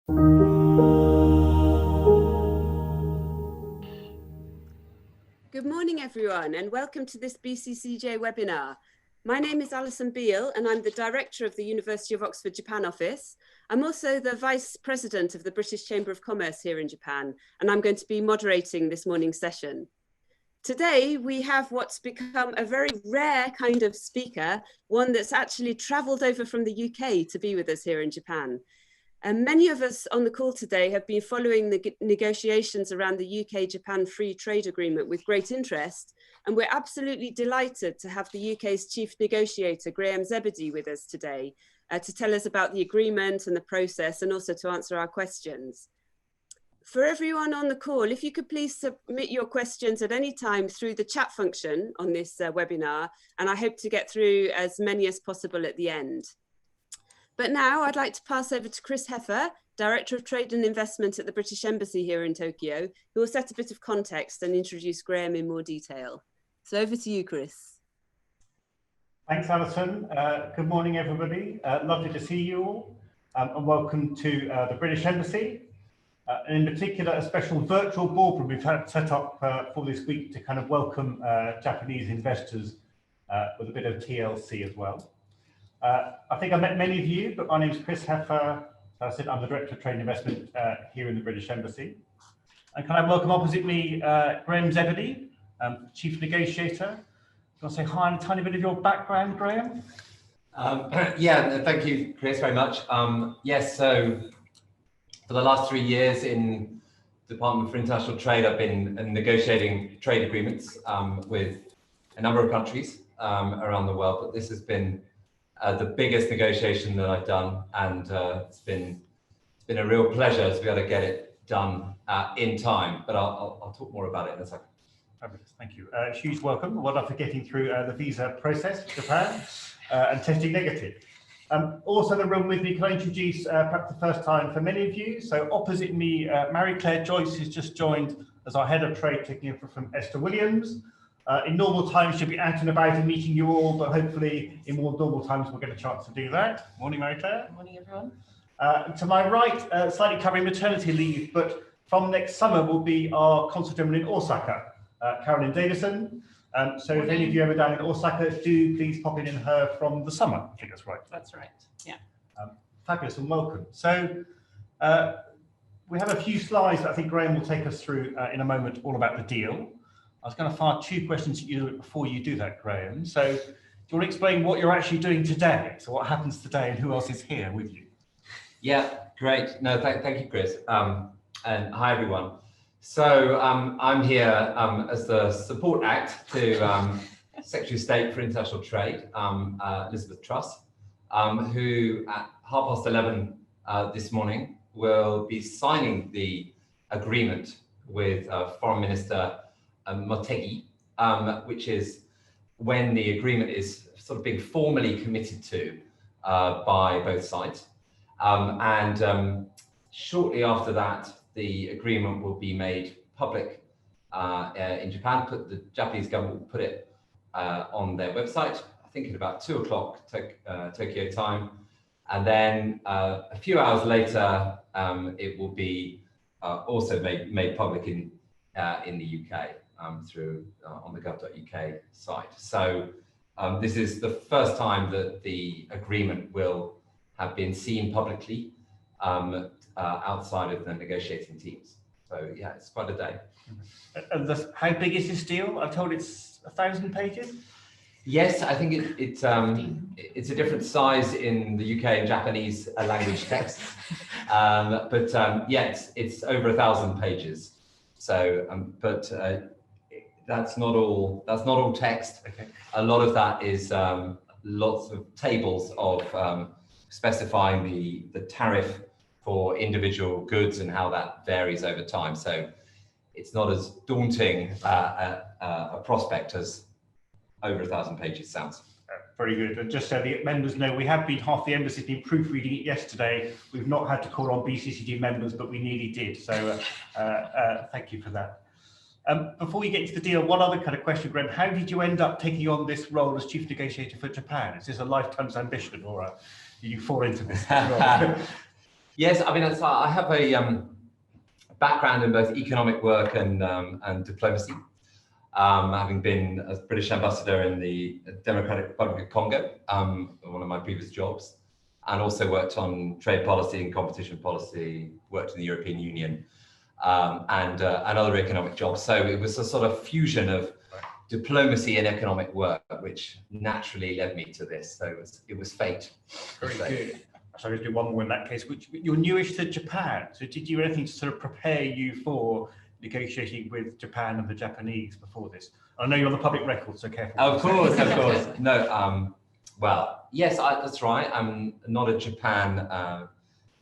Good morning, everyone, and welcome to this BCCJ webinar. My name is Alison Beale, and I'm the Director of the University of Oxford Japan office. I'm also the Vice President of the British Chamber of Commerce here in Japan, and I'm going to be moderating this morning's session. Today, we have what's become a very rare kind of speaker, one that's actually travelled over from the UK to be with us here in Japan. And many of us on the call today have been following the negotiations around the UK-Japan Free Trade Agreement with great interest, and we're absolutely delighted to have the UK's Chief Negotiator, Zebedee, with us today to tell us about the agreement and the process, and also to answer our questions. For everyone on the call, if you could please submit your questions at any time through the chat function on this webinar, and I hope to get through as many as possible at the end. But now I'd like to pass over to Chris Heffer, Director of Trade and Investment at the British Embassy here in Tokyo, who will set a bit of context and introduce Graham in more detail. So over to you, Chris. Thanks, Alison. Good morning, everybody. Lovely to see you all, and welcome to the British Embassy. And in particular, a special virtual boardroom we've had set up for this week to kind of welcome Japanese investors with a bit of TLC as well. I think I met many of you, but my name is Chris Heffer. As I said, I'm the Director of Trade and Investment here in the British Embassy. And can I welcome opposite me Graham Zebedee, Chief Negotiator. Do you want to say hi and a tiny bit of your background, Graham? Yeah, thank you, Chris, very much. Yes, so for the last 3 years in the Department for International Trade, I've been negotiating trade agreements with a number of countries around the world, but this has been the biggest negotiation that I've done, and it's been a real pleasure to be able to get it done in time. But I'll talk more about it in a second. Fabulous, thank you. Huge welcome. Well done for getting through the visa process for Japan and testing negative. Also in the room with me, can I introduce perhaps the first time for many of you. So opposite me, Mary-Claire Joyce, who's just joined as our Head of Trade, taking over from Esther Williams. In normal times, she'll be out and about and meeting you all, but hopefully in more normal times, we'll get a chance to do that. Morning, Mary-Claire. Morning, everyone. To my right, slightly covering maternity leave, but from next summer will be our Consul General in Osaka, Carolyn Davison. So if any of you ever down in Osaka, do please pop in her from the summer. I think that's right. That's right, yeah. Fabulous and welcome. So we have a few slides that I think Graham will take us through in a moment, all about the deal. I was going to fire 2 questions at you before you do that, Graham. So do you want to explain what you're actually doing today? So what happens today and who else is here with you? Yeah, great. No, thank you, Chris. And hi, everyone. So I'm here as the support act to Secretary of State for International Trade, Elizabeth Truss, who at 11:30 this morning will be signing the agreement with Foreign Minister Motegi, which is when the agreement is sort of being formally committed to by both sides. Shortly after that, the agreement will be made public in Japan. The Japanese government will put it on their website, I think at about 2 o'clock Tokyo time. And then a few hours later, it will be also made public in the UK. Through on the gov.uk site. So this is the first time that the agreement will have been seen publicly outside of the negotiating teams. So yeah, it's quite a day. And how big is this deal? I'm told it's 1,000 pages. Yes, I think it's a different size in the UK and Japanese language text, but yeah, it's over 1,000 pages. So, that's not all text. Okay. A lot of that is lots of tables of specifying the tariff for individual goods and how that varies over time. So it's not as daunting a prospect as over 1,000 pages sounds. Very good. And just so the members know, half the embassy's been proofreading it yesterday. We've not had to call on BCCJ members, but we nearly did. So thank you for that. Before we get into the deal, one other kind of question, Graham, how did you end up taking on this role as Chief Negotiator for Japan? Is this a lifetime's ambition, or did you fall into this role? Yes, I mean, I have a background in both economic work and diplomacy, having been a British ambassador in the Democratic Republic of Congo, one of my previous jobs, and also worked on trade policy and competition policy, worked in the European Union, and other economic jobs. So it was a sort of fusion of diplomacy and economic work, which naturally led me to this. So it was fate. Very good. So I'm going to do one more in that case. You're newish to Japan. So did you do anything to sort of prepare you for negotiating with Japan and the Japanese before this? I know you're on the public record, so careful. Of course, of course. No, well, yes, that's right. I'm not a Japan,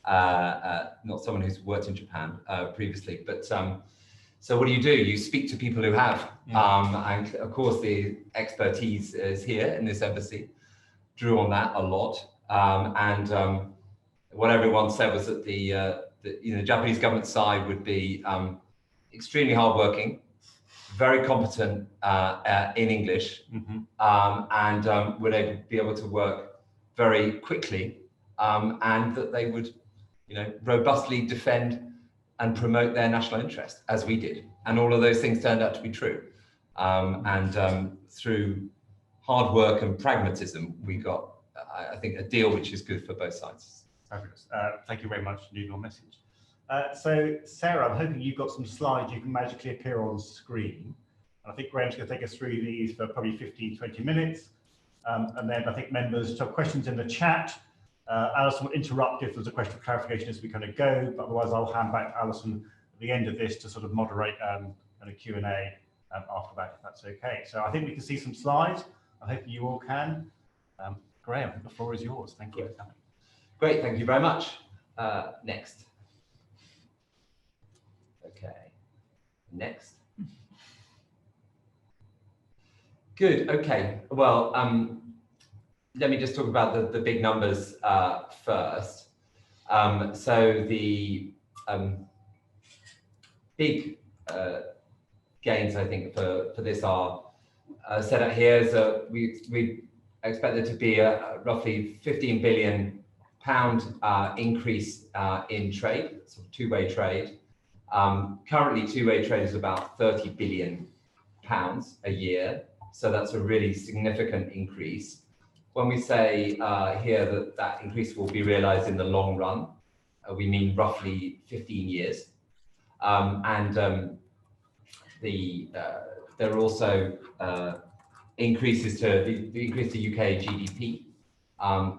not someone who's worked in Japan previously, but so what do? You speak to people who have, and of course the expertise is here in this embassy. Drew on that a lot, and what everyone said was that the Japanese government side would be extremely hardworking, very competent in English, and would be able to work very quickly, and that they would, robustly defend and promote their national interest, as we did. And all of those things turned out to be true. And through hard work and pragmatism, we got, I think, a deal which is good for both sides. Fabulous. Thank you very much for your message. So, Sarah, I'm hoping you've got some slides you can magically appear on screen. And I think Graham's going to take us through these for probably 15, 20 minutes. And then I think members have questions in the chat. Alison will interrupt if there's a question of clarification as we kind of go, but otherwise I'll hand back to Alison at the end of this to sort of moderate kind of Q&A after that, if that's okay. So I think we can see some slides. I hope you all can. Graham, the floor is yours. Thank you for coming. Great, thank you very much. Next. Okay, next. Good, okay. Well, let me just talk about the big numbers first. So the big gains, I think, for this are set out here. So we expect there to be a roughly £15 billion increase in trade, sort of two-way trade. Currently, two-way trade is about £30 billion a year. So that's a really significant increase. When we say here that increase will be realized in the long run, we mean roughly 15 years. There are also increases to the increase to UK GDP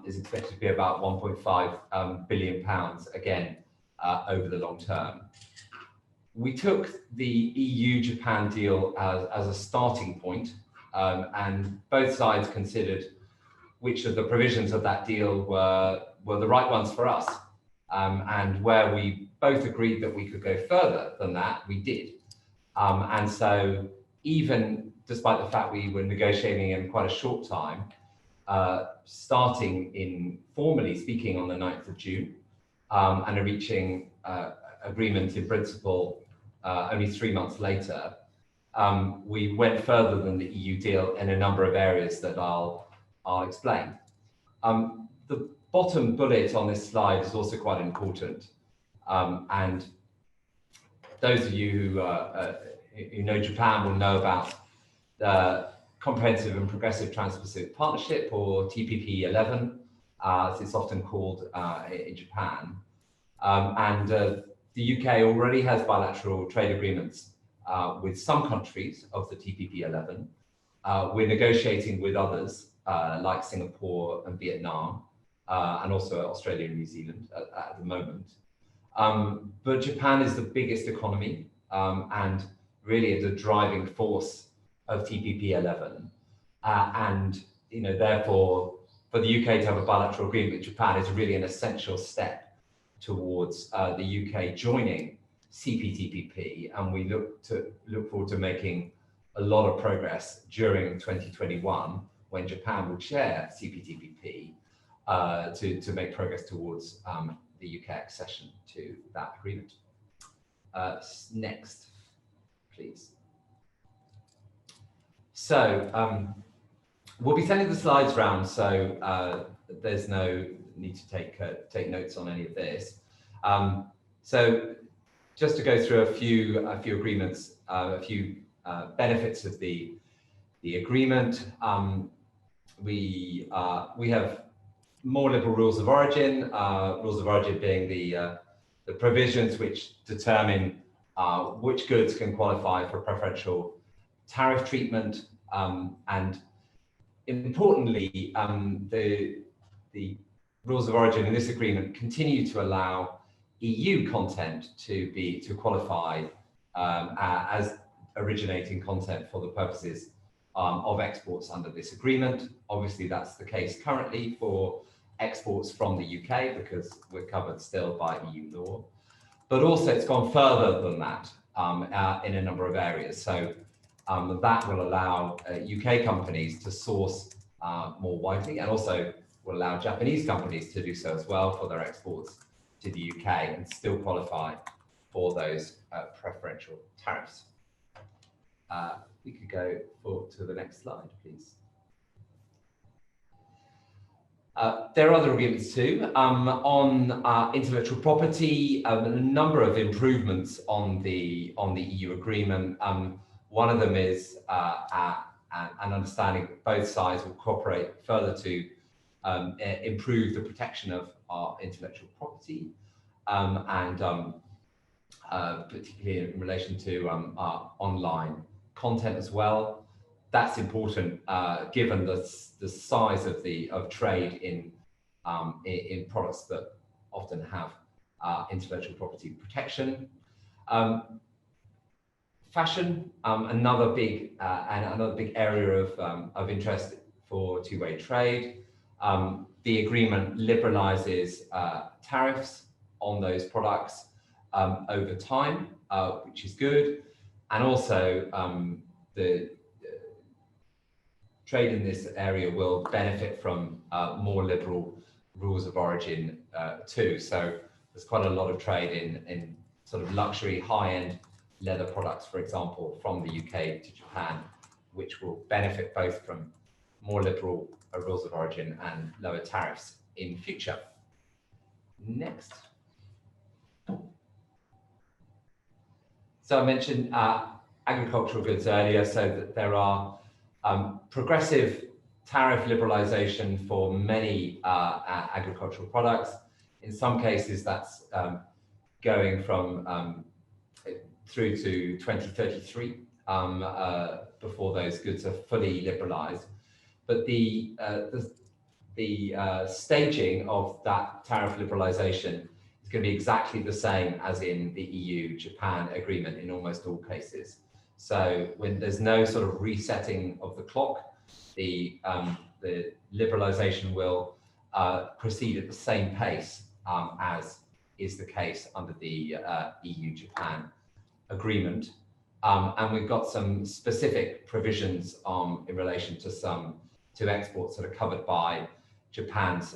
is expected to be about £1.5 billion again over the long term. We took the EU-Japan deal as a starting point, and both sides considered which of the provisions of that deal were the right ones for us. And where we both agreed that we could go further than that, we did. And so even despite the fact we were negotiating in quite a short time, starting in formally speaking on the 9th of June, and reaching agreement in principle only 3 months later, we went further than the EU deal in a number of areas that I'll explain. The bottom bullet on this slide is also quite important. And those of you who know Japan will know about the Comprehensive and Progressive Trans-Pacific Partnership, or TPP-11, as it's often called in Japan. The UK already has bilateral trade agreements with some countries of the TPP-11. We're negotiating with others like Singapore and Vietnam, and also Australia and New Zealand at the moment. But Japan is the biggest economy and really the driving force of TPP-11. And therefore, for the UK to have a bilateral agreement with Japan is really an essential step towards the UK joining CPTPP, and we look forward to making a lot of progress during 2021 when Japan will chair CPTPP to make progress towards the UK accession to that agreement. Next, please. So we'll be sending the slides round, so there's no need to take notes on any of this. So just to go through a few agreements, a few benefits of the agreement. We have more liberal rules of origin. Rules of origin being the provisions which determine which goods can qualify for preferential tariff treatment, and importantly, the rules of origin in this agreement continue to allow EU content to qualify as originating content for the purposes of exports under this agreement. Obviously, that's the case currently for exports from the UK because we're covered still by EU law. But also, it's gone further than that in a number of areas. So that will allow UK companies to source more widely, and also will allow Japanese companies to do so as well for their exports to the UK and still qualify for those preferential tariffs. We could go to the next slide, please. There are other agreements too. On intellectual property, a number of improvements on the EU agreement. One of them is an understanding that both sides will cooperate further to improve the protection of our intellectual property, and particularly in relation to online content as well. That's important given the size of trade in products that often have intellectual property protection. Fashion, another big area of interest for two-way trade. The agreement liberalizes tariffs on those products over time, which is good, and also the trade in this area will benefit from more liberal rules of origin too. So there's quite a lot of trade in sort of luxury, high-end leather products, for example, from the UK to Japan, which will benefit both from more liberal rules of origin and lower tariffs in future. Next. So I mentioned agricultural goods earlier, so that there are progressive tariff liberalization for many agricultural products. In some cases, that's going from through to 2033 before those goods are fully liberalized. But the staging of that tariff liberalization is going to be exactly the same as in the EU-Japan agreement in almost all cases. So when there's no sort of resetting of the clock, the liberalization will proceed at the same pace as is the case under the EU-Japan agreement. And we've got some specific provisions in relation to exports that are covered by Japan's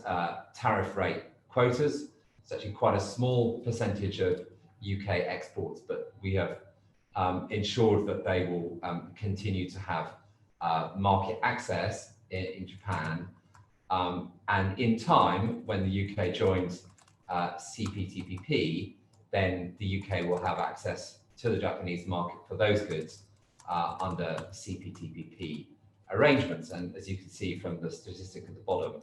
tariff rate quotas. It's actually quite a small percentage of UK exports, but we have ensured that they will continue to have market access in Japan. And in time, when the UK joins CPTPP, then the UK will have access to the Japanese market for those goods under CPTPP arrangements. And as you can see from the statistic at the bottom,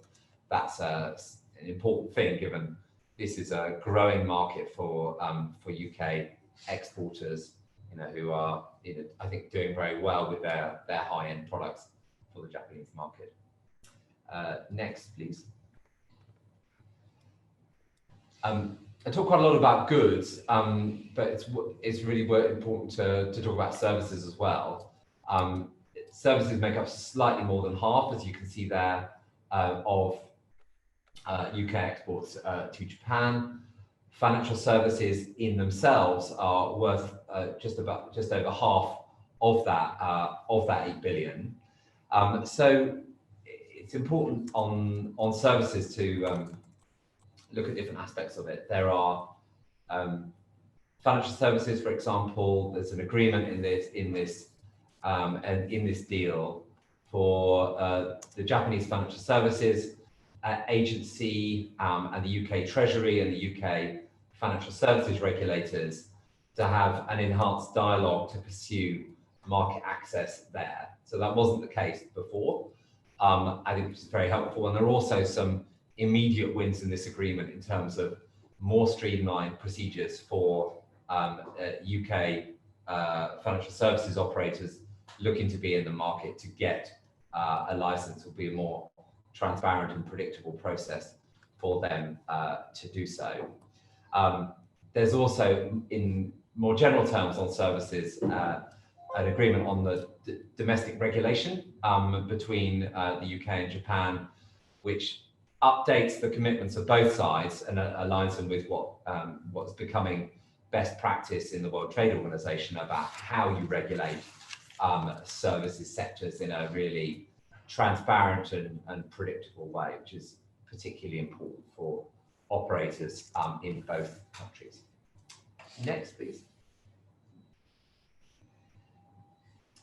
that's an important thing, given this is a growing market for UK exporters, who are, I think, doing very well with their high-end products for the Japanese market. Next, please. I talk quite a lot about goods, but it's really important to talk about services as well. Services make up slightly more than half, as you can see there, of UK exports to Japan. Financial services in themselves are worth just over half of that 8 billion. So it's important on services to look at different aspects of it. There are financial services, for example. There's an agreement in this deal for the Japanese Financial Services Agency and the UK Treasury and the UK financial services regulators to have an enhanced dialogue to pursue market access there. So that wasn't the case before. I think it's very helpful. And there are also some immediate wins in this agreement in terms of more streamlined procedures for UK financial services operators looking to be in the market to get a license. Will be a more transparent and predictable process for them to do so. There's also, in more general terms on services, an agreement on the domestic regulation between the UK and Japan, which updates the commitments of both sides and aligns them with what's becoming best practice in the World Trade Organization about how you regulate services sectors in a really transparent and predictable way, which is particularly important for operators in both countries. Next, please.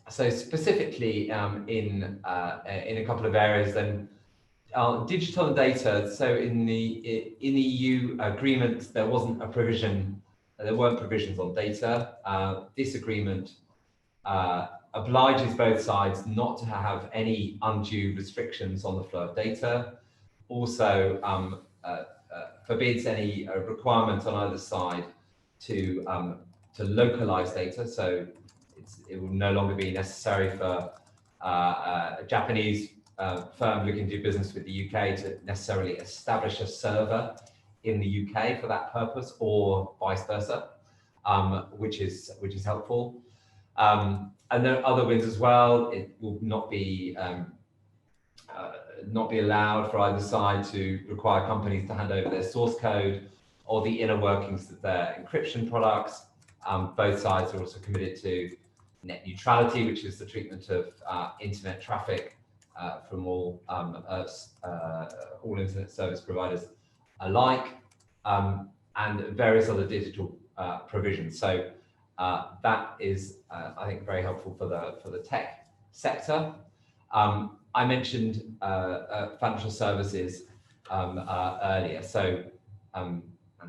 So specifically in a couple of areas, then digital and data. So in the EU agreement, there wasn't a provision. There weren't provisions on data. This agreement obliges both sides not to have any undue restrictions on the flow of data. Also forbids any requirement on either side to localize data. So it will no longer be necessary for a Japanese firm looking to do business with the UK to necessarily establish a server in the UK for that purpose, or vice versa, which is helpful. And there are other wins as well. It will not be allowed for either side to require companies to hand over their source code or the inner workings of their encryption products. Both sides are also committed to net neutrality, which is the treatment of internet traffic from all internet service providers alike, and various other digital provisions. So that is, I think, very helpful for the tech sector. I mentioned financial services earlier, so and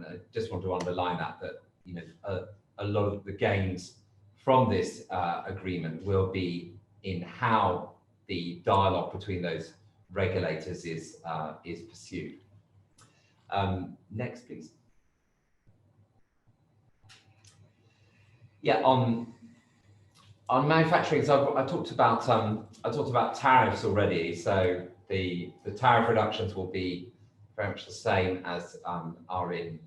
I just want to underline that a lot of the gains from this agreement will be in how the dialogue between those regulators is pursued. Next, please. Yeah, on manufacturing, so I talked about tariffs already. So the tariff reductions will be very much the same as are in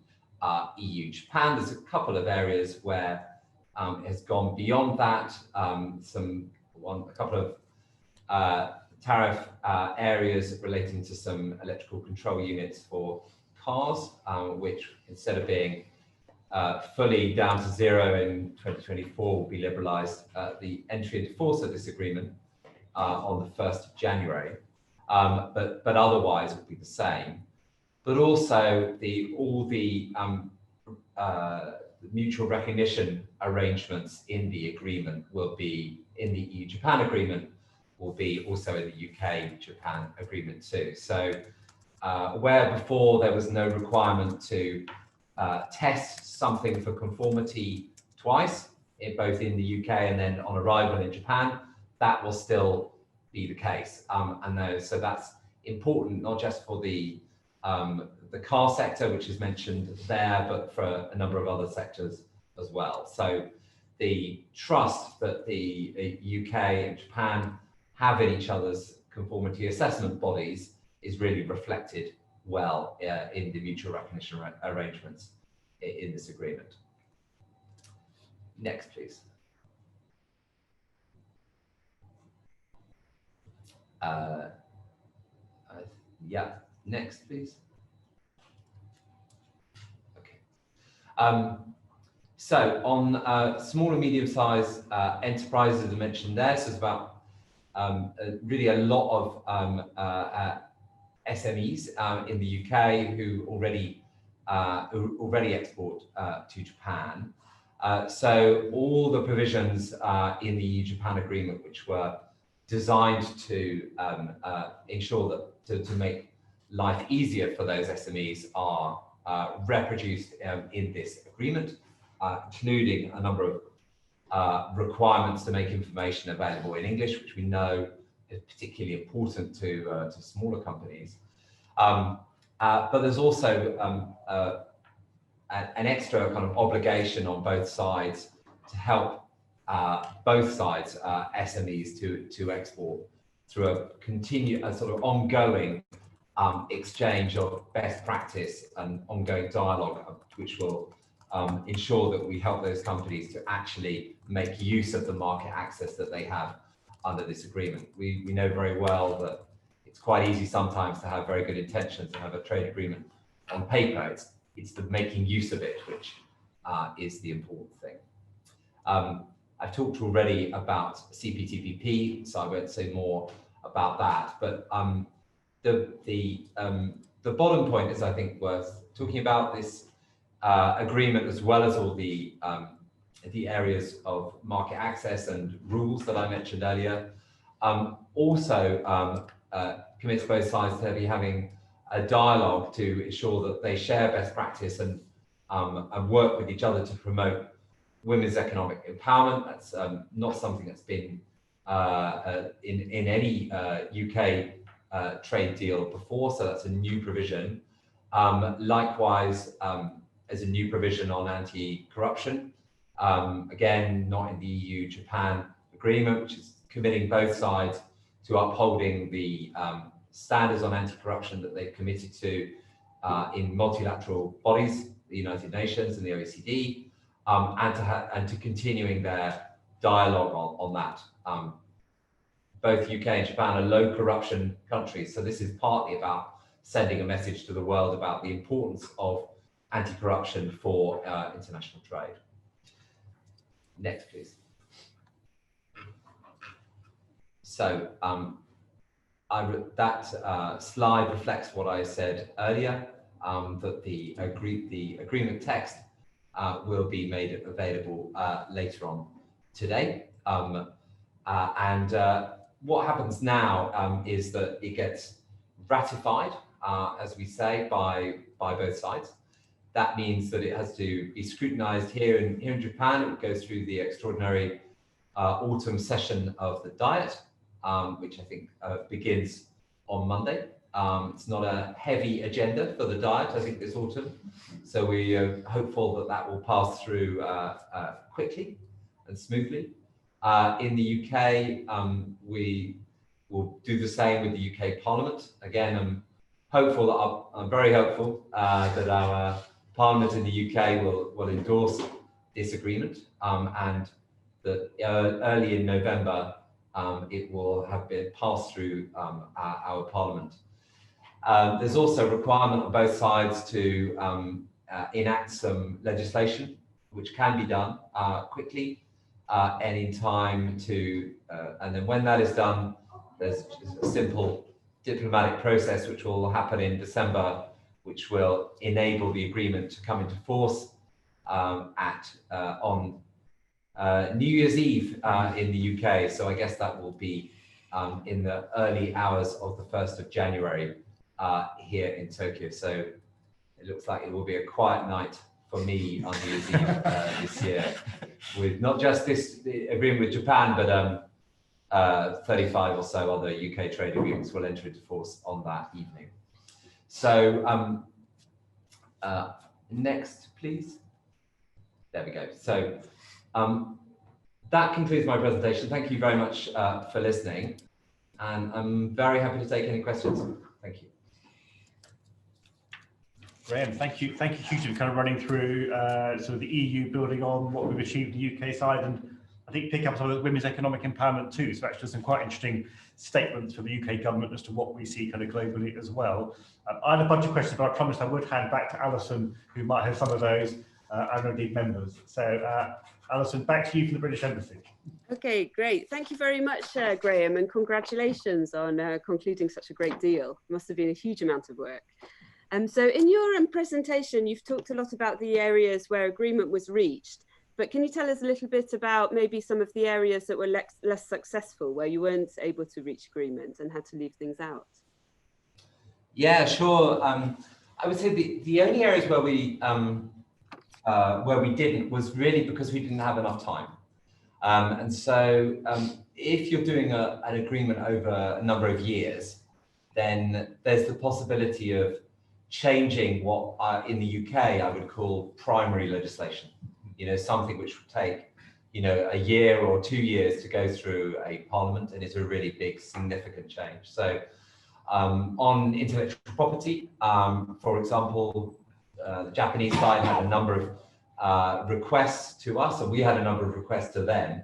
EU Japan. There's a couple of areas where it has gone beyond that. A couple of tariff areas relating to some electrical control units for cars, which instead of being fully down to zero in 2024 will be liberalised at the entry into force of this agreement on the 1st of January, but otherwise will be the same. But also all the mutual recognition arrangements in the agreement will be in the EU-Japan agreement, will be also in the UK-Japan agreement too. So where before there was no requirement to test something for conformity twice, both in the UK and then on arrival in Japan, that will still be the case. So that's important, not just for the car sector, which is mentioned there, but for a number of other sectors as well. So the trust that the UK and Japan have in each other's conformity assessment bodies is really reflected well in the mutual recognition arrangements in this agreement. Next, please. Yeah, next, please. Okay. So on small and medium-sized enterprises, as I mentioned there, so it's about really a lot of SMEs in the UK who already export to Japan. So all the provisions in the EU-Japan agreement, which were designed to ensure that to make life easier for those SMEs, are reproduced in this agreement, including a number of requirements to make information available in English, which we know is particularly important to smaller companies. But there's also an extra kind of obligation on both sides to help both sides, SMEs, to export through a sort of ongoing exchange of best practice and ongoing dialogue, which will ensure that we help those companies to actually make use of the market access that they have under this agreement. We know very well that it's quite easy sometimes to have very good intentions and have a trade agreement on paper. It's the making use of it which is the important thing. I've talked already about CPTPP, so I won't say more about that. But the bottom point is, I think, worth talking about this agreement, as well as all the areas of market access and rules that I mentioned earlier. Also commits both sides to be having a dialogue to ensure that they share best practice and work with each other to promote women's economic empowerment. That's not something that's been in any UK trade deal before, so that's a new provision. Likewise, there's a new provision on anti-corruption. Again, not in the EU-Japan agreement, which is committing both sides to upholding the standards on anti-corruption that they've committed to in multilateral bodies, the United Nations and the OECD, and to continuing their dialogue on that. Both UK and Japan are low corruption countries, so this is partly about sending a message to the world about the importance of anti-corruption for international trade. Next, please. So that slide reflects what I said earlier, that the agreement text will be made available later on today. What happens now is that it gets ratified, as we say, by both sides. That means that it has to be scrutinized here in Japan. It goes through the extraordinary autumn session of the Diet, which I think begins on Monday. It's not a heavy agenda for the Diet, I think, this autumn. So we are hopeful that that will pass through quickly and smoothly. In the UK, we will do the same with the UK Parliament. Again, I'm very hopeful that our Parliament in the UK will endorse this agreement, and that early in November it will have been passed through our Parliament. There's also a requirement on both sides to enact some legislation, which can be done quickly and in time to, and then when that is done, there's a simple diplomatic process which will happen in December, which will enable the agreement to come into force on New Year's Eve in the UK. So I guess that will be in the early hours of the 1st of January here in Tokyo. So it looks like it will be a quiet night for me on New Year's Eve this year, with not just this agreement with Japan, but 35 or so other UK trade agreements will enter into force on that evening. So next, please. There we go. So that concludes my presentation. Thank you very much for listening, and I'm very happy to take any questions. Thank you. Graham, thank you hugely for kind of running through sort of the EU building on what we've achieved on the UK side, and I think pick up some of the women's economic empowerment too. So actually some quite interesting statements from the UK government as to what we see kind of globally as well. I had a bunch of questions, but I promised I would hand back to Alison, who might have some of those, and indeed members. So Alison, back to you from the British Embassy. Okay, great. Thank you very much, Graham, and congratulations on concluding such a great deal. It must have been a huge amount of work. So in your presentation, you've talked a lot about the areas where agreement was reached, but can you tell us a little bit about maybe some of the areas that were less successful, where you weren't able to reach agreement and had to leave things out? Yeah, sure. I would say the only areas where we didn't was really because we didn't have enough time. And so if you're doing an agreement over a number of years, then there's the possibility of changing what in the UK I would call primary legislation, something which would take, a year or 2 years to go through a parliament, and it's a really big, significant change. So on intellectual property, for example, the Japanese side had a number of requests to us, and we had a number of requests to them,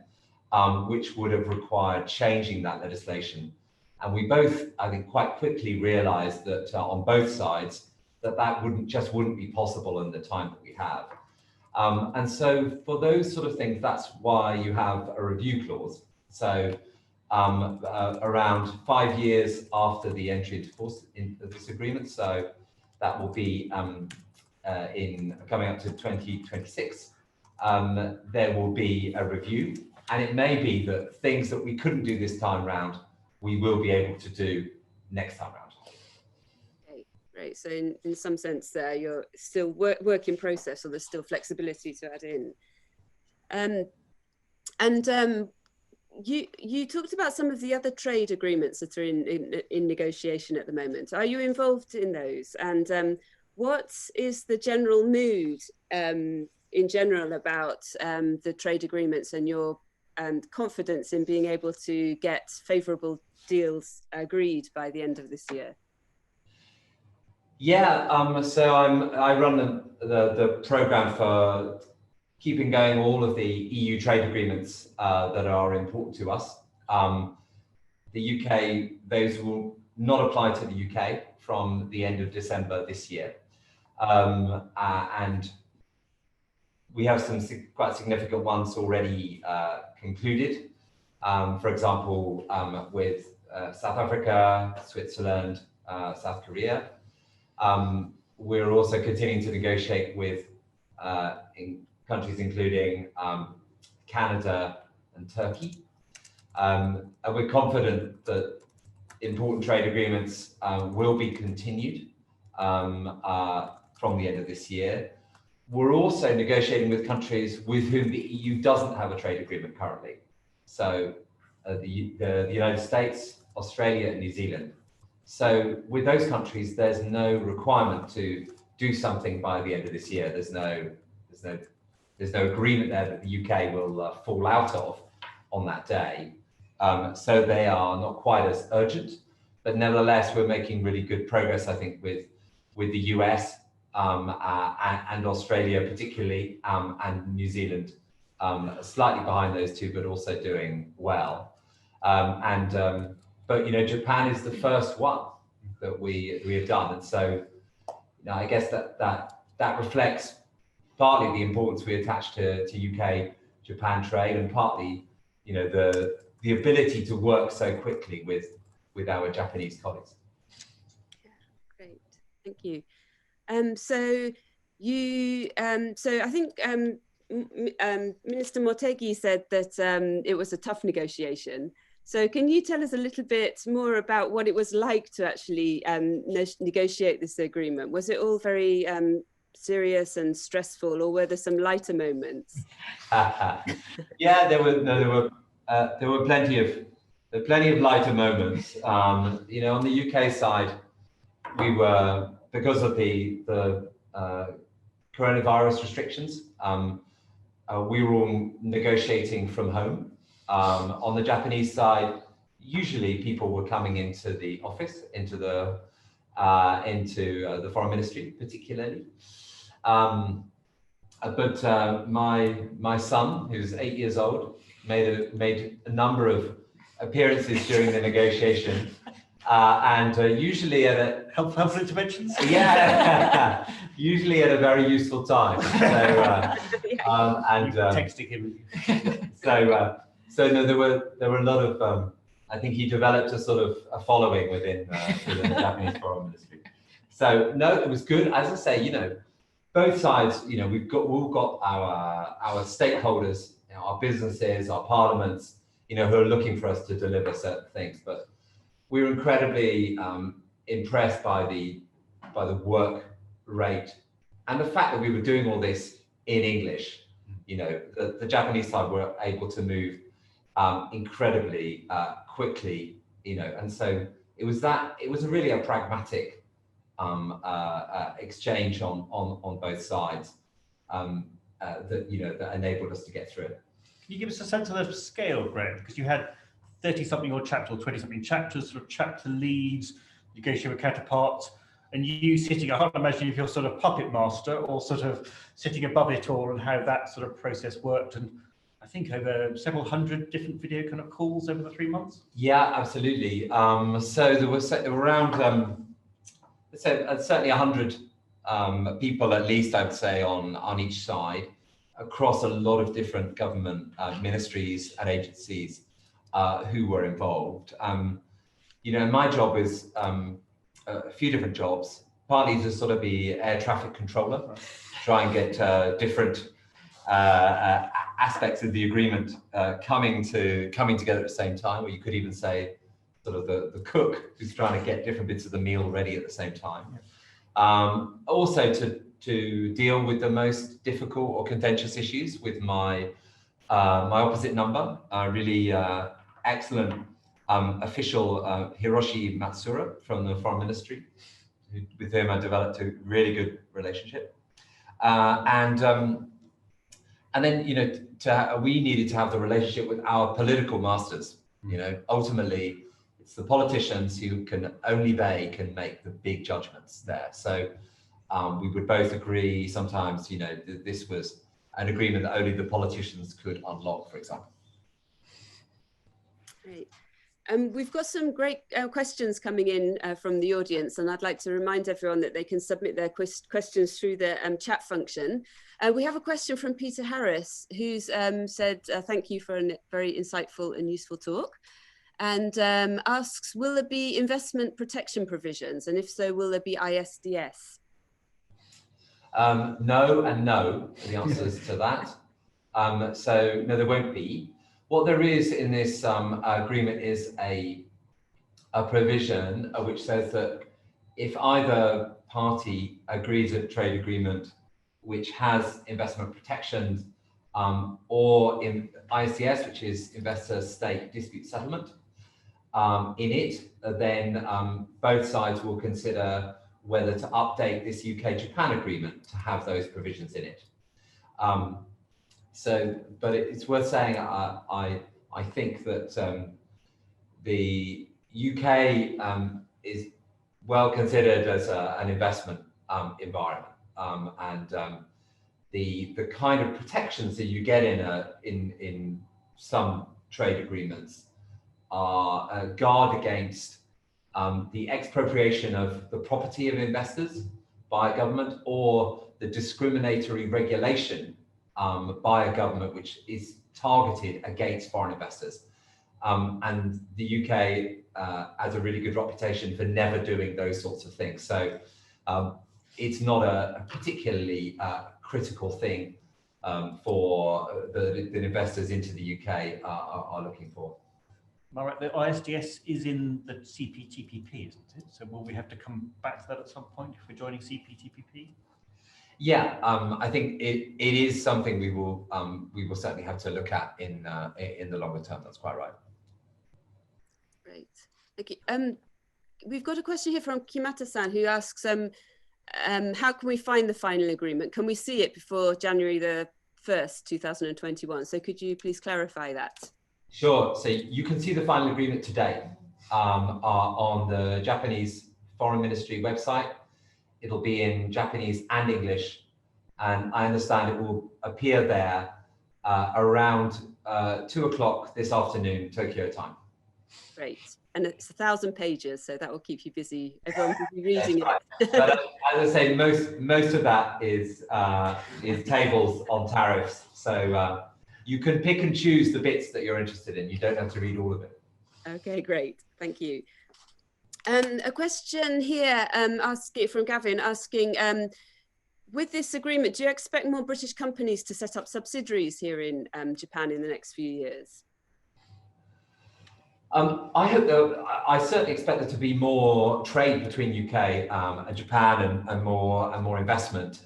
which would have required changing that legislation. And we both, I think, quite quickly realized that on both sides, that wouldn't be possible in the time that we have. And so for those sort of things, that's why you have a review clause. So around 5 years after the entry into force of this agreement, so that will be coming up to 2026, there will be a review, and it may be that things that we couldn't do this time round, we will be able to do next time round. Okay, great. So in some sense there, you're still work in process, or there's still flexibility to add in. You talked about some of the other trade agreements that are in negotiation at the moment. Are you involved in those? And what is the general mood in general about the trade agreements and your confidence in being able to get favourable deals agreed by the end of this year? Yeah, so I run the programme for keeping going all of the EU trade agreements that are important to us. The UK, those will not apply to the UK from the end of December this year. And we have some quite significant ones already concluded. For example, with South Africa, Switzerland, South Korea. We're also continuing to negotiate with countries including Canada and Turkey. And we're confident that important trade agreements will be continued from the end of this year. We're also negotiating with countries with whom the EU doesn't have a trade agreement currently. So the United States, Australia, and New Zealand. So with those countries, there's no requirement to do something by the end of this year. There's no agreement there that the UK will fall out of on that day. So they are not quite as urgent, but nevertheless, we're making really good progress, I think, with the US and Australia particularly, and New Zealand, slightly behind those two, but also doing well. But Japan is the first one that we have done, and so I guess that reflects partly the importance we attach to UK-Japan trade, and partly the ability to work so quickly with our Japanese colleagues. Yeah, great, thank you. So I think Minister Motegi said that it was a tough negotiation. So can you tell us a little bit more about what it was like to actually negotiate this agreement? Was it all very serious and stressful, or were there some lighter moments? Yeah, there were plenty of lighter moments. On the UK side, we were, because of the coronavirus restrictions, we were all negotiating from home. On the Japanese side, usually people were coming into the office, into the foreign ministry, particularly. But my son, who's 8 years old, made a number of appearances during the negotiation, and usually at a helpful interventions. Yeah, usually at a very useful time. So texting him. So no, there were a lot of. I think he developed a sort of a following within the Japanese foreign ministry. So no, it was good. As I say, both sides. We've all got our stakeholders, our businesses, our parliaments, who are looking for us to deliver certain things. But we were incredibly impressed by the work rate, and the fact that we were doing all this in English, you know, the Japanese side were able to move incredibly quickly, you know, and so it was really a pragmatic exchange on both sides that, you know, that enabled us to get through it. Can you give us a sense of the scale, Graham? Because you had 30-something or chapter or 20-something chapters, sort of chapter leads, negotiator counterparts, and you sitting, I can't imagine if you're sort of puppet master or sort of sitting above it all, and how that sort of process worked. And I think over several hundred different video kind of calls over the 3 months. Yeah, absolutely. So there were around, certainly 100 people at least, I would say, on each side, across a lot of different government ministries and agencies who were involved. You know, my job is a few different jobs, partly to sort of be air traffic controller, try and get different aspects of the agreement coming together at the same time, or you could even say sort of the cook who's trying to get different bits of the meal ready at the same time. Also to deal with the most difficult or contentious issues with my opposite number, really excellent official Hiroshi Matsuura from the Foreign Ministry, with whom I developed a really good relationship. And then, you know, we needed to have the relationship with our political masters. You know, ultimately, it's the politicians who only they can make the big judgments there. So we would both agree sometimes, you know, that this was an agreement that only the politicians could unlock, for example. Great. We've got some great questions coming in from the audience, and I'd like to remind everyone that they can submit their questions through the chat function. We have a question from Peter Harris, who's said, thank you for a very insightful and useful talk, and asks, will there be investment protection provisions? And if so, will there be ISDS? No and no, the answers to that. So no, there won't be. What there is in this agreement is a provision which says that if either party agrees a trade agreement which has investment protections or in ISDS, which is investor state dispute settlement, in it, then both sides will consider whether to update this UK-Japan agreement to have those provisions in it. But it's worth saying, I think that the UK is well considered as an investment environment, and the kind of protections that you get in some trade agreements are guard against the expropriation of the property of investors by a government, or the discriminatory regulation by a government which is targeted against foreign investors. And the UK has a really good reputation for never doing those sorts of things. So it's not a particularly critical thing for the investors into the UK are looking for. Am I right? The ISDS is in the CPTPP, isn't it? So will we have to come back to that at some point if we're joining CPTPP? Yeah, I think it is something we will certainly have to look at in the longer term. That's quite right. Great, thank you. We've got a question here from Kimata-san, who asks, how can we find the final agreement? Can we see it before January the 1st, 2021? So could you please clarify that? Sure. So you can see the final agreement today on the Japanese Foreign Ministry website. It'll be in Japanese and English, and I understand it will appear there around 2 o'clock this afternoon, Tokyo time. Great. And it's 1,000 pages, so that will keep you busy. Everyone will be reading right. it. But as I say, most of that is tables on tariffs. So you can pick and choose the bits that you're interested in. You don't have to read all of it. Okay, great. Thank you. A question here from Gavin asking, with this agreement, do you expect more British companies to set up subsidiaries here in Japan in the next few years? I hope that I certainly expect there to be more trade between UK and Japan and more investment.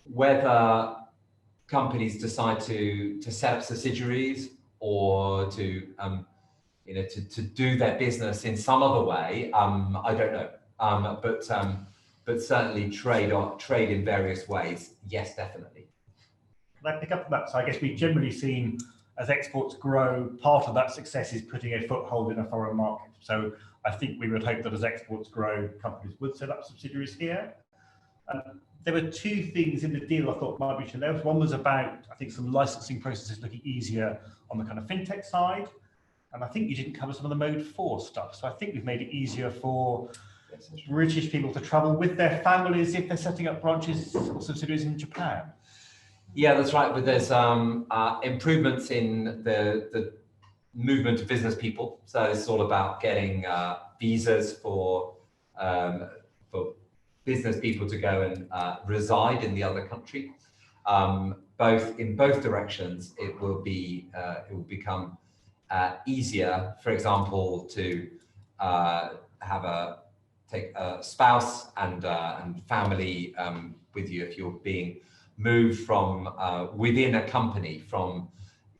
Whether companies decide to set up subsidiaries or to to do their business in some other way, I don't know. But certainly trade in various ways, yes, definitely. Can I pick up on that? So I guess we've generally seen as exports grow, part of that success is putting a foothold in a foreign market. So I think we would hope that as exports grow, companies would set up subsidiaries here. There were two things in the deal I thought might be shown. One was about, I think, some licensing processes looking easier on the kind of fintech side. And I think you didn't cover some of the Mode 4 stuff. So I think we've made it easier for British people to travel with their families if they're setting up branches or subsidiaries in Japan. Yeah, that's right. But there's improvements in the movement of business people. So it's all about getting visas for business people to go and reside in the other country. In both directions, it will become easier. For example, to take a spouse and family with you if you're being moved from within a company, from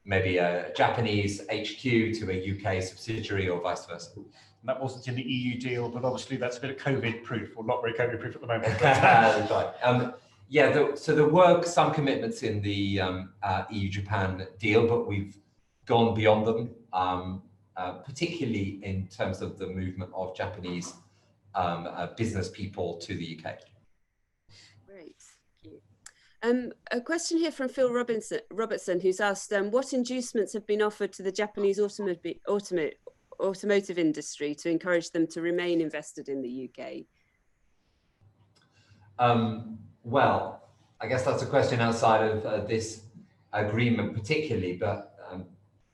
maybe a Japanese HQ to a UK subsidiary or vice versa. And that wasn't in the EU deal, but obviously that's a bit of COVID proof, or not very COVID proof at the moment. That's right. So there were some commitments in the EU-Japan deal, but we've gone beyond them, particularly in terms of the movement of Japanese business people to the UK. Great, thank you. A question here from Phil Robertson, who's asked, what inducements have been offered to the Japanese automotive industry to encourage them to remain invested in the UK? Well, I guess that's a question outside of this agreement particularly, but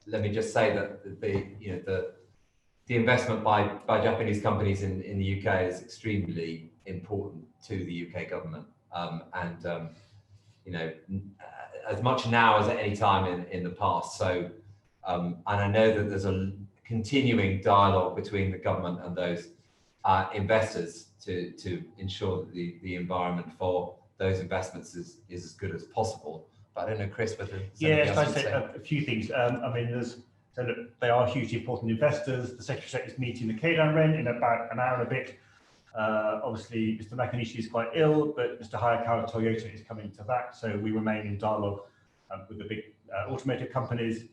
let me just say that the investment by Japanese companies in the UK is extremely important to the UK government, as much now as at any time in the past. So, and I know that there's a continuing dialogue between the government and those investors to ensure that the environment for those investments is as good as possible. But I don't know, Chris, whether yes, I'd say a few things. I mean, they are hugely important investors. The Secretary of State is meeting the Keidan-ren in about an hour and a bit. Obviously, Mr. Nakanishi is quite ill, but Mr. Hayakawa Toyota is coming to that. So we remain in dialogue with the big automotive companies.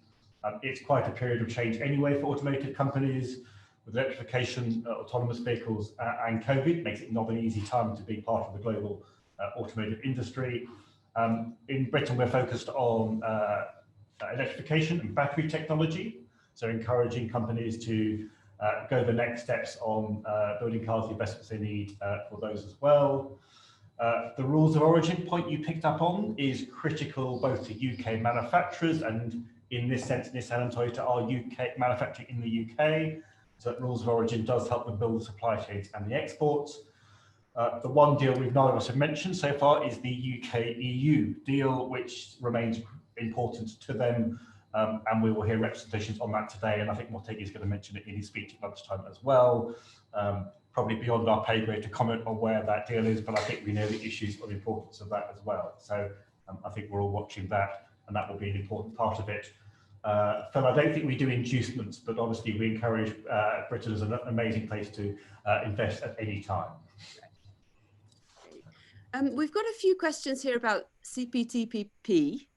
It's quite a period of change anyway for automotive companies, with electrification, autonomous vehicles, and COVID makes it not an easy time to be part of the global automotive industry. In Britain, we're focused on electrification and battery technology, so encouraging companies to go the next steps on building cars, the investments they need for those as well. The rules of origin point you picked up on is critical both to UK manufacturers, and in this sense, Nissan and Toyota are UK manufacturing in the UK, so that rules of origin does help them build the supply chains and the exports. The one deal we've none of us have mentioned so far is the UK-EU deal, which remains important to them, and we will hear representations on that today, and I think Motegi is going to mention it in his speech at lunchtime as well. Probably beyond our pay grade to comment on where that deal is, but I think we know the issues or the importance of that as well. So I think we're all watching that, and that will be an important part of it. Phil, I don't think we do inducements, but obviously we encourage Britain as an amazing place to invest at any time. We've got a few questions here about CPTPP.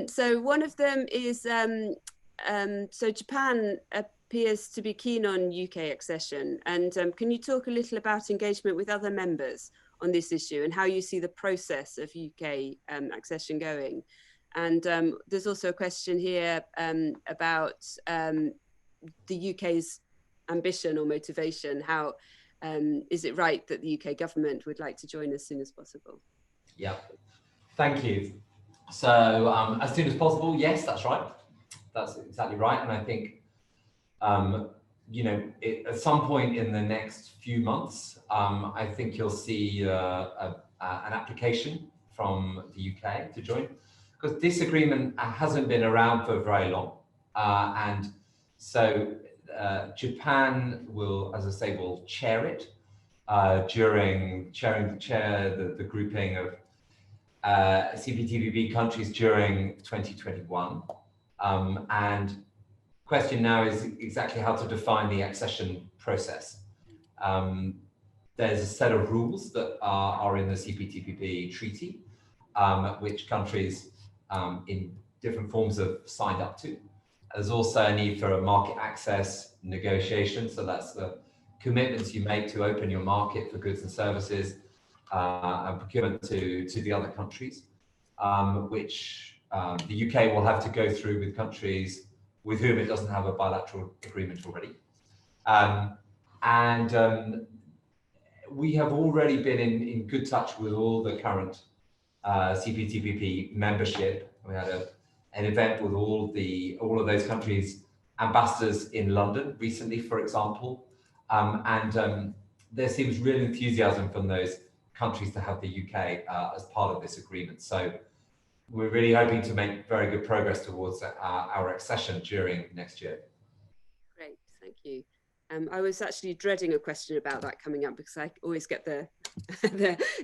So one of them is, so Japan appears to be keen on UK accession. And can you talk a little about engagement with other members on this issue and how you see the process of UK accession going? And there's also a question here about the UK's ambition or motivation. How is it right that the UK government would like to join as soon as possible? Yeah, thank you. So as soon as possible, yes, that's right. That's exactly right. And I think, at some point in the next few months, I think you'll see an application from the UK to join, because this agreement hasn't been around for very long. And so Japan will, as I say, will chair it chair the grouping of CPTPP countries during 2021. And question now is exactly how to define the accession process. There's a set of rules that are in the CPTPP treaty, which countries in different forms have signed up to. There's also a need for a market access negotiation. So that's the commitments you make to open your market for goods and services and procurement to the other countries, which the UK will have to go through with countries with whom it doesn't have a bilateral agreement already. We have already been in good touch with all the current CPTPP membership. We had an event with all of those countries' ambassadors in London recently, for example, there seems real enthusiasm from those countries to have the UK as part of this agreement. So we're really hoping to make very good progress towards our accession during next year. Great, thank you. I was actually dreading a question about that coming up because I always get the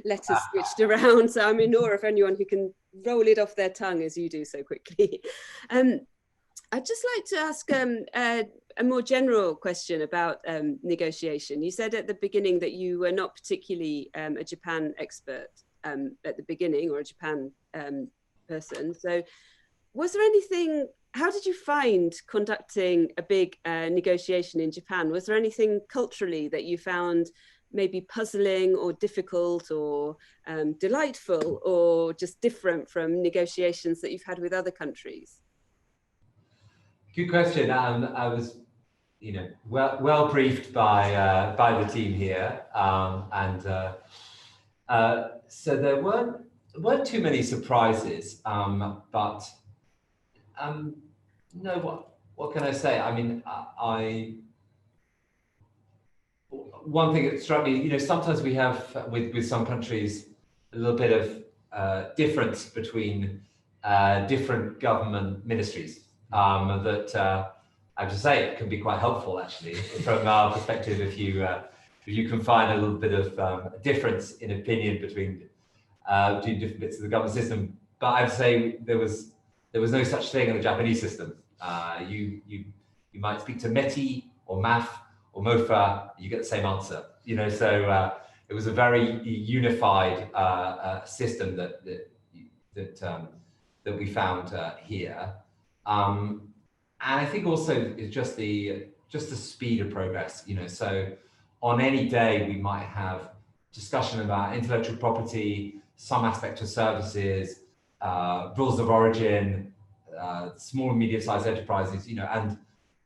letters switched around. So I'm in awe of anyone who can roll it off their tongue as you do so quickly. I'd just like to ask a more general question about negotiation. You said at the beginning that you were not particularly a Japan expert at the beginning, or a Japan person. So was there anything, how did you find conducting a big negotiation in Japan? Was there anything culturally that you found maybe puzzling or difficult or delightful or just different from negotiations that you've had with other countries? Good question. I was, well briefed by the team here, so there weren't too many surprises. But no, what can I say? I mean, one thing that struck me, sometimes we have with some countries a little bit of difference between different government ministries. That I have to say it can be quite helpful actually from our perspective if you can find a little bit of difference in opinion between different bits of the government system. But I have to say there was no such thing in the Japanese system. You might speak to METI or MAF or MOFA, you get the same answer. So it was a very unified system that we found here. And I think also it's just the speed of progress, so on any day we might have discussion about intellectual property, some aspect of services, rules of origin, small and medium-sized enterprises,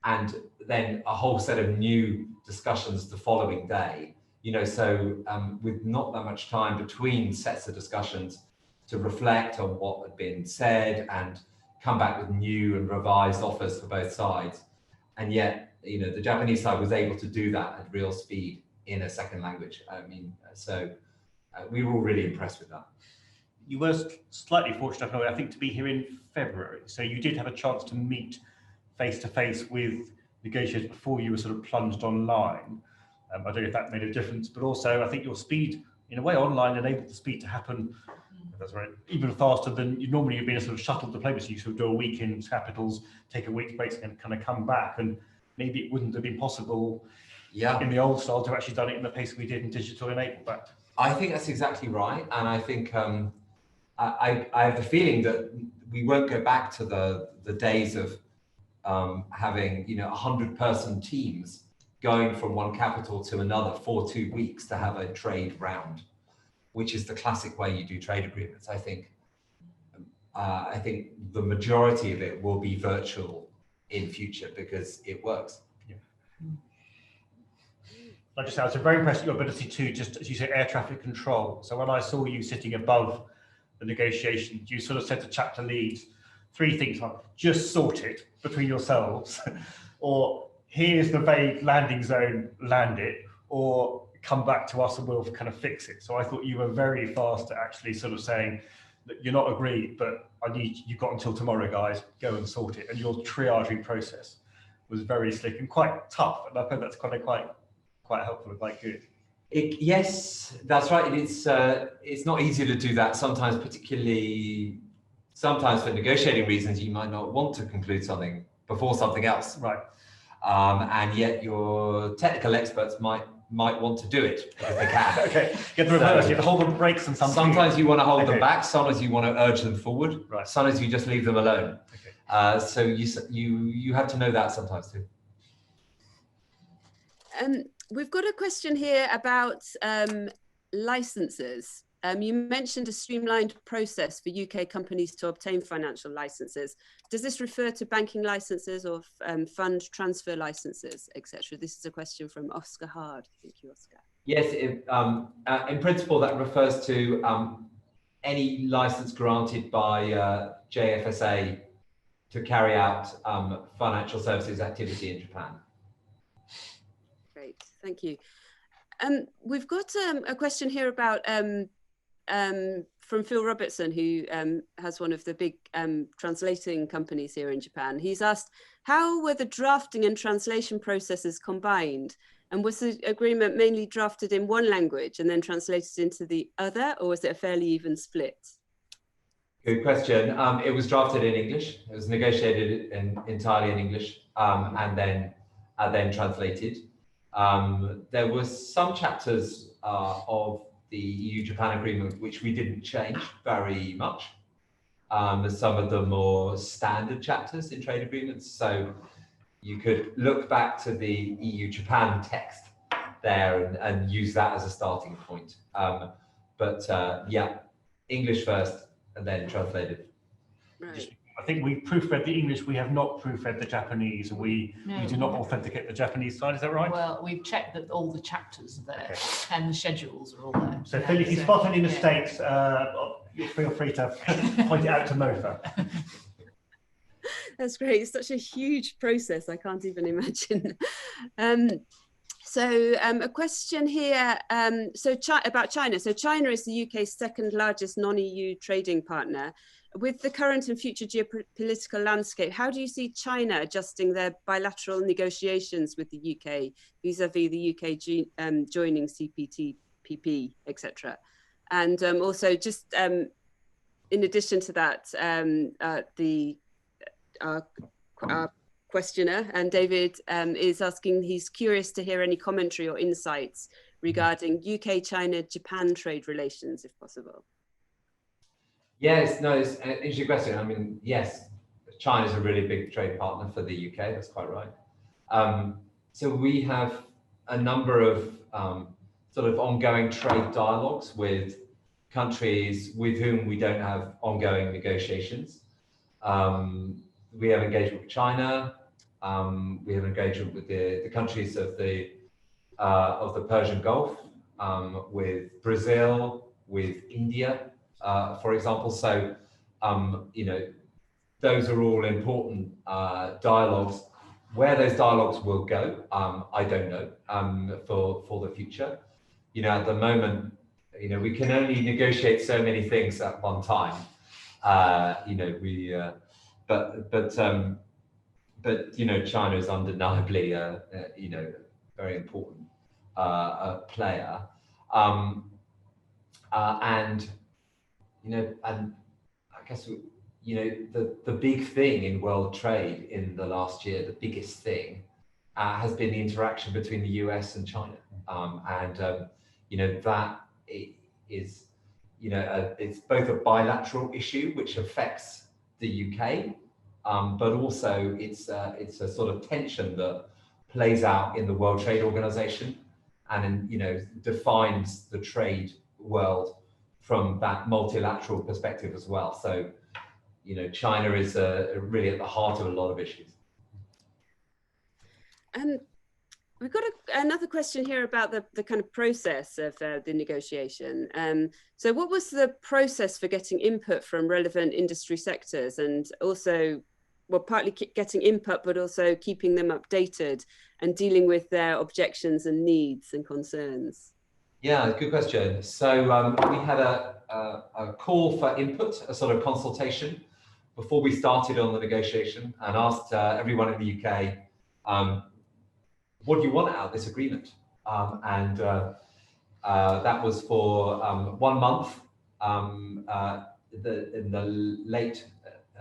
and then a whole set of new discussions the following day, so with not that much time between sets of discussions to reflect on what had been said and come back with new and revised offers for both sides. And yet, the Japanese side was able to do that at real speed in a second language. I mean, so we were all really impressed with that. You were slightly fortunate, I think, to be here in February. So you did have a chance to meet face-to-face with negotiators before you were sort of plunged online. I don't know if that made a difference, but also I think your speed, in a way, online enabled the speed to happen. That's right. Even faster than you normally. You've been a sort of shuttle diplomacy. You sort of do a week in capitals, take a week's break, and kind of come back. And maybe it wouldn't have been possible, in the old style, to actually done it in the pace we did in digital enabled that. I think that's exactly right, and I think I have the feeling that we won't go back to the days of having 100-person teams going from one capital to another for 2 weeks to have a trade round, which is the classic way you do trade agreements. I think the majority of it will be virtual in future because it works. Yeah. Like I said, I was very impressed with your ability to just, as you say, air traffic control. So when I saw you sitting above the negotiations, you sort of said to chapter leads 3 things: like, just sort it between yourselves, or here's the vague landing zone, land it, or come back to us and we'll kind of fix it. So I thought you were very fast at actually sort of saying that you're not agreed, but you've got until tomorrow, guys, go and sort it. And your triaging process was very slick and quite tough, and I think that's quite helpful and quite good. Yes, that's right. It's not easy to do that sometimes, particularly sometimes for negotiating reasons. You might not want to conclude something before something else, Right? And yet your technical experts might want to do it because they can. Okay, get the reverse. You have to hold the brakes, and sometimes you want to hold them back. Sometimes you want to urge them forward. Right. Sometimes you just leave them alone. Okay. So you have to know that sometimes too. We've got a question here about licenses. You mentioned a streamlined process for UK companies to obtain financial licenses. Does this refer to banking licenses or fund transfer licenses, etc.? This is a question from Oscar Hard. Thank you, Oscar. Yes, in principle, that refers to any license granted by JFSA to carry out financial services activity in Japan. Great, thank you. We've got a question here about from Phil Robertson, who has one of the big translating companies here in Japan. He's asked, how were the drafting and translation processes combined? And was the agreement mainly drafted in one language and then translated into the other, or was it a fairly even split? Good question. It was drafted in English. It was negotiated entirely in English, and then translated. There were some chapters of the EU-Japan agreement which we didn't change very much. Some of the more standard chapters in trade agreements. So you could look back to the EU-Japan text there and use that as a starting point. Yeah, English first and then translated. Right. I think we proofread the English, we have not proofread the Japanese, and we do not authenticate the Japanese side, is that right? Well, we've checked that all the chapters are there, and the schedules are all there. So Phil, if you spot any mistakes, feel free to point it out to Mofa. That's great. It's such a huge process. I can't even imagine. A question here about China. So China is the UK's second largest non-EU trading partner. With the current and future geopolitical landscape, how do you see China adjusting their bilateral negotiations with the UK vis-a-vis the UK joining CPTPP, etc.? And also, just in addition to that, our questioner, and David, is asking, he's curious to hear any commentary or insights regarding UK-China-Japan trade relations, if possible. Yes, no, it's an interesting question. I mean, yes, China's a really big trade partner for the UK, that's quite right. So we have a number of sort of ongoing trade dialogues with countries with whom we don't have ongoing negotiations. We have engagement with China. We have engagement with the countries of the Persian Gulf, with Brazil, with India, for example. So, you know, those are all important dialogues. Where those dialogues will go, I don't know, for the future. You know, at the moment, you know, we can only negotiate so many things at one time. You know, but you know, China is undeniably you know, very important player, and you know, and I guess you know, the big thing in world trade in the last year, the biggest thing, has been the interaction between the US and China, you know, that is, you know, it's both a bilateral issue which affects the UK. But also it's a sort of tension that plays out in the World Trade Organization, and you know, defines the trade world from that multilateral perspective as well. So, you know, China is really at the heart of a lot of issues. We've got another question here about the kind of process of the negotiation. So what was the process for getting input from relevant industry sectors, and also, well, partly getting input, but also keeping them updated and dealing with their objections and needs and concerns? Yeah, good question. So we had a call for input, a sort of consultation, before we started on the negotiation, and asked everyone in the UK what do you want out of this agreement? That was for 1 month in the late,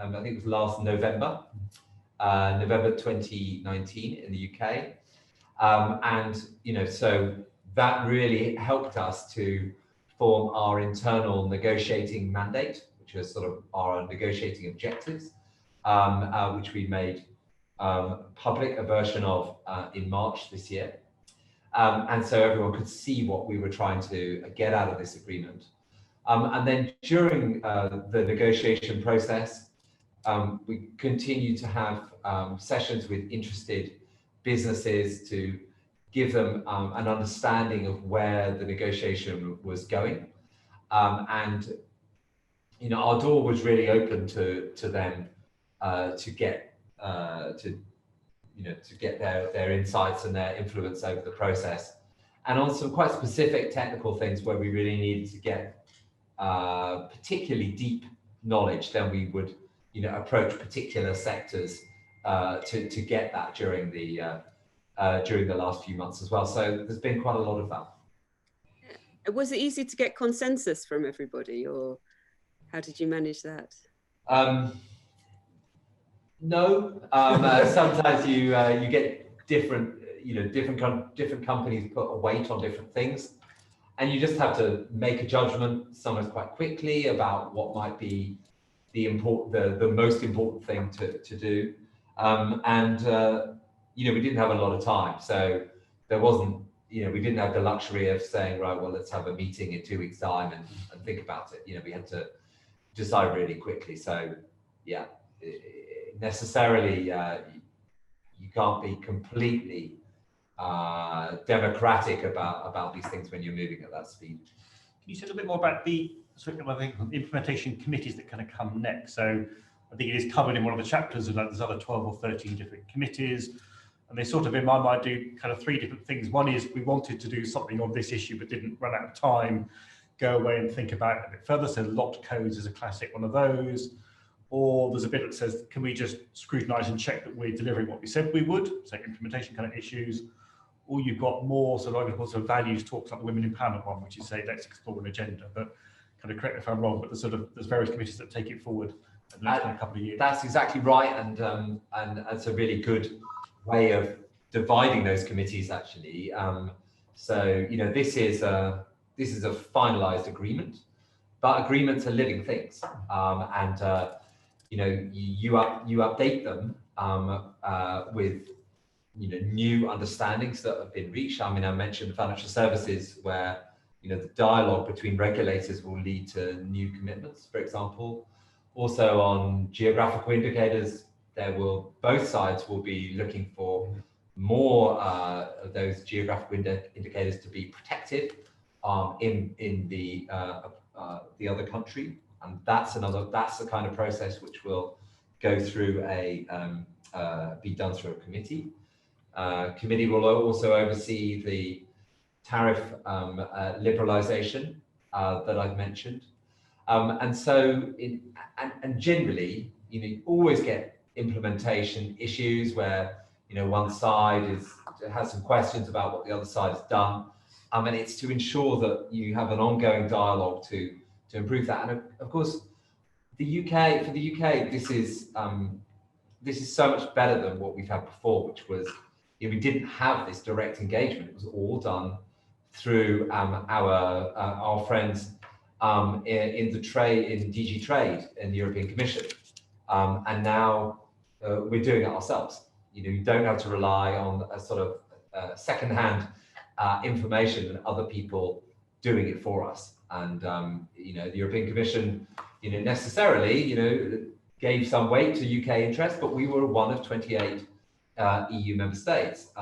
I think it was last November, November 2019 in the UK. So that really helped us to form our internal negotiating mandate, which is sort of our negotiating objectives, which we made public, a version of in March this year. And so everyone could see what we were trying to get out of this agreement. And then during the negotiation process, we continue to have sessions with interested businesses to give them an understanding of where the negotiation was going. Our door was really open to them to get their insights and their influence over the process. And on some quite specific technical things where we really needed to get particularly deep knowledge, then we would approach particular sectors to get that during the last few months as well. So there's been quite a lot of that. Was it easy to get consensus from everybody, or how did you manage that? No, sometimes you get different companies put a weight on different things, and you just have to make a judgment sometimes quite quickly about what might be the most important thing to do. We didn't have a lot of time, so there wasn't, we didn't have the luxury of saying, right, well, let's have a meeting in 2 weeks' time and think about it. We had to decide really quickly. So yeah, necessarily you can't be completely democratic about these things when you're moving at that speed. Can you say a little bit more about the implementation committees that kind of come next? So I think it is covered in one of the chapters, and there's other 12 or 13 different committees, and they sort of, in my mind, do kind of 3 different things. One is we wanted to do something on this issue but didn't run out of time, go away and think about it a bit further. So locked codes is a classic one of those. Or there's a bit that says, can we just scrutinise and check that we're delivering what we said we would? So implementation kind of issues. Or you've got more sort of values talks, like the women empowerment one, which is say, let's explore an agenda. But kind of correct me if I'm wrong, but there's various committees that take it forward in the next couple of years. That's exactly right, and it's a really good way of dividing those committees actually. This is a finalised agreement, but agreements are living things, you update them with new understandings that have been reached. I mentioned financial services, where the dialogue between regulators will lead to new commitments, for example. Also on geographical indicators, both sides will be looking for more of those geographical indicators to be protected in the other country, and that's the kind of process which will go through be done through a committee. Committee will also oversee the tariff liberalisation that I've mentioned, and generally, you always get implementation issues where one side has some questions about what the other side has done, and it's to ensure that you have an ongoing dialogue to improve that. And of course, for the UK, this is so much better than what we've had before, which was we didn't have this direct engagement. It was all done through our friends in DG Trade in the European Commission, and now we're doing it ourselves. You don't have to rely on a sort of second-hand information and other people doing it for us. And the European Commission, necessarily, gave some weight to UK interest, but we were one of 28 EU member states,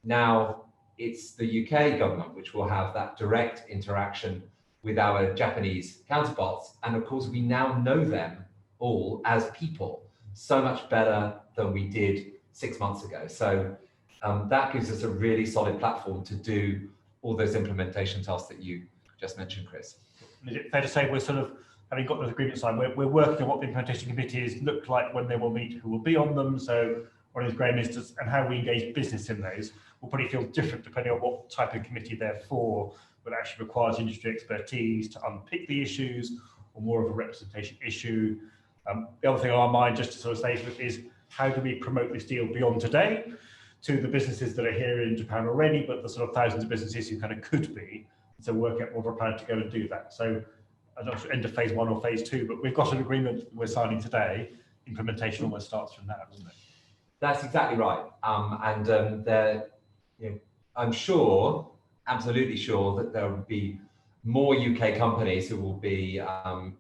now it's the UK government which will have that direct interaction with our Japanese counterparts, and of course we now know them all as people so much better than we did 6 months ago. So that gives us a really solid platform to do all those implementation tasks that you just mentioned, Chris. Is it fair to say we're sort of, having got those agreements signed, we're working on what the implementation committees look like when they will meet, who will be on them? So on his Graham instance, and how we engage business in those will probably feel different depending on what type of committee they're for, whether it actually requires industry expertise to unpick the issues or more of a representation issue. The other thing on our mind, just to sort of say, is how do we promote this deal beyond today to the businesses that are here in Japan already, but the sort of thousands of businesses who kind of could be, so work out more of a plan to go and do that. So I'm not sure end of phase 1 or phase 2, but we've got an agreement we're signing today. Implementation almost starts from that, doesn't it? That's exactly right. I'm sure, absolutely sure, that there will be more UK companies who will be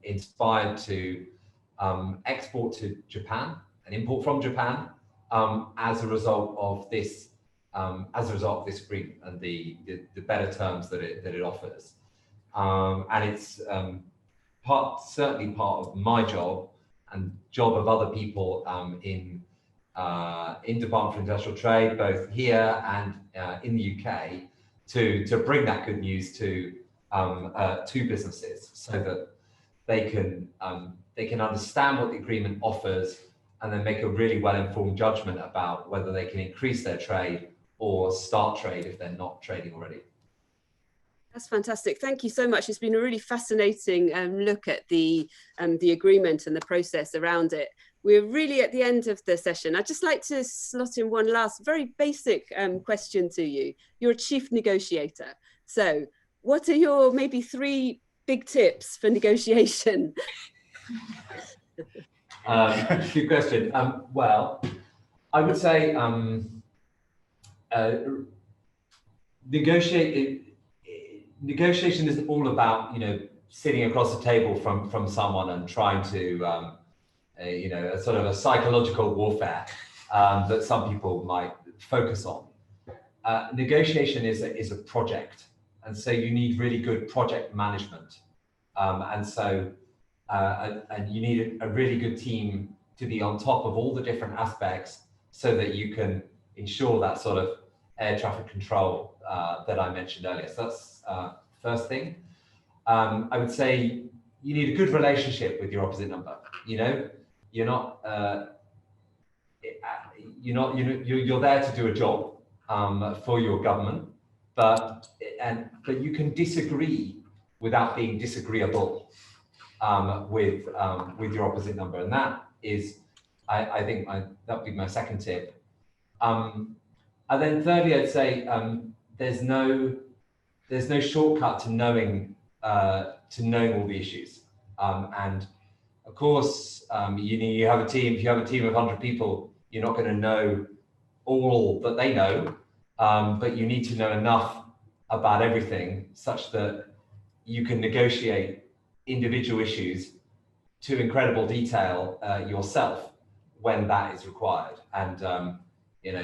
inspired to export to Japan and import from Japan as a result of this agreement and the better terms that it offers. And it's certainly part of my job and job of other people in Department for Industrial Trade, both here and in the UK, to bring that good news to businesses so that they can understand what the agreement offers and then make a really well-informed judgment about whether they can increase their trade or start trade if they're not trading already. That's fantastic. Thank you so much. It's been a really fascinating look at the agreement and the process around it. We're really at the end of the session. I'd just like to slot in one last very basic question to you. You're a chief negotiator. So what are your maybe 3 big tips for negotiation? Good question. Well, I would say negotiation isn't all about, sitting across the table from someone and trying to, a sort of a psychological warfare that some people might focus on. Negotiation is a project, and so you need really good project management, and you need a really good team to be on top of all the different aspects so that you can ensure that sort of air traffic control that I mentioned earlier. So that's first thing. I would say you need a good relationship with your opposite number. You're there to do a job for your government, but you can disagree without being disagreeable with your opposite number, and that is, I think that would be my second tip. And then thirdly, I'd say there's no shortcut to knowing all the issues. And of course, you have a team. If you have a team of 100 people, you're not going to know all that they know, but you need to know enough about everything such that you can negotiate individual issues to incredible detail yourself when that is required. And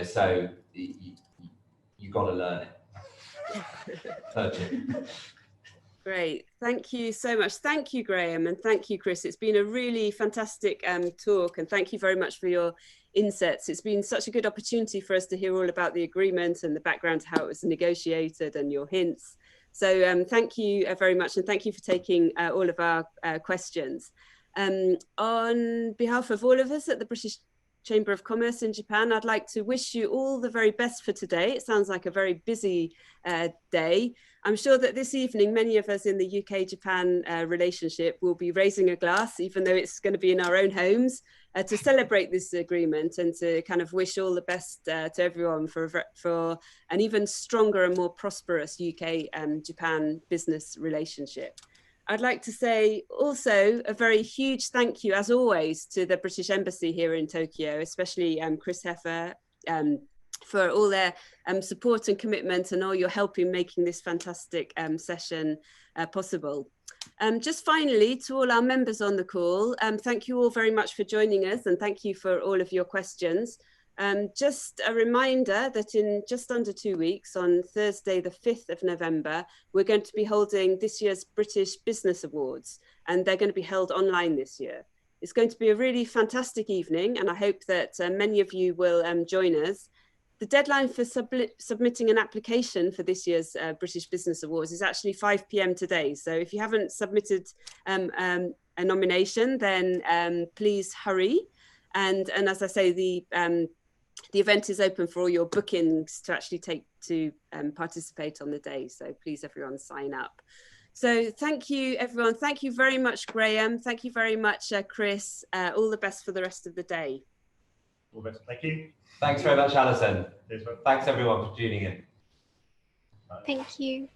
so you got to learn it. Great, thank you so much. Thank you, Graham, and thank you, Chris. It's been a really fantastic talk, and thank you very much for your insights. It's been such a good opportunity for us to hear all about the agreement and the background to how it was negotiated and your hints. So thank you very much, and thank you for taking all of our questions. On behalf of all of us at the British Chamber of Commerce in Japan, I'd like to wish you all the very best for today. It sounds like a very busy day. I'm sure that this evening, many of us in the UK-Japan relationship will be raising a glass, even though it's going to be in our own homes, to celebrate this agreement and to kind of wish all the best to everyone for an even stronger and more prosperous UK-Japan business relationship. I'd like to say also a very huge thank you, as always, to the British Embassy here in Tokyo, especially Chris Heffer, for all their support and commitment and all your help in making this fantastic session possible. Just finally, to all our members on the call, thank you all very much for joining us, and thank you for all of your questions. Just a reminder that in just under 2 weeks, on Thursday, the 5th of November, we're going to be holding this year's British Business Awards, and they're going to be held online this year. It's going to be a really fantastic evening, and I hope that many of you will join us. The deadline for submitting an application for this year's British Business Awards is actually 5 p.m. today. So if you haven't submitted a nomination, then please hurry. And as I say, The event is open for all your bookings to actually participate on the day. So please, everyone, sign up. So thank you, everyone. Thank you very much, Graham. Thank you very much, Chris. All the best for the rest of the day. All the best. Thank you. Thanks very much, Alison. Cheers, Thanks, everyone, for tuning in. Thank you.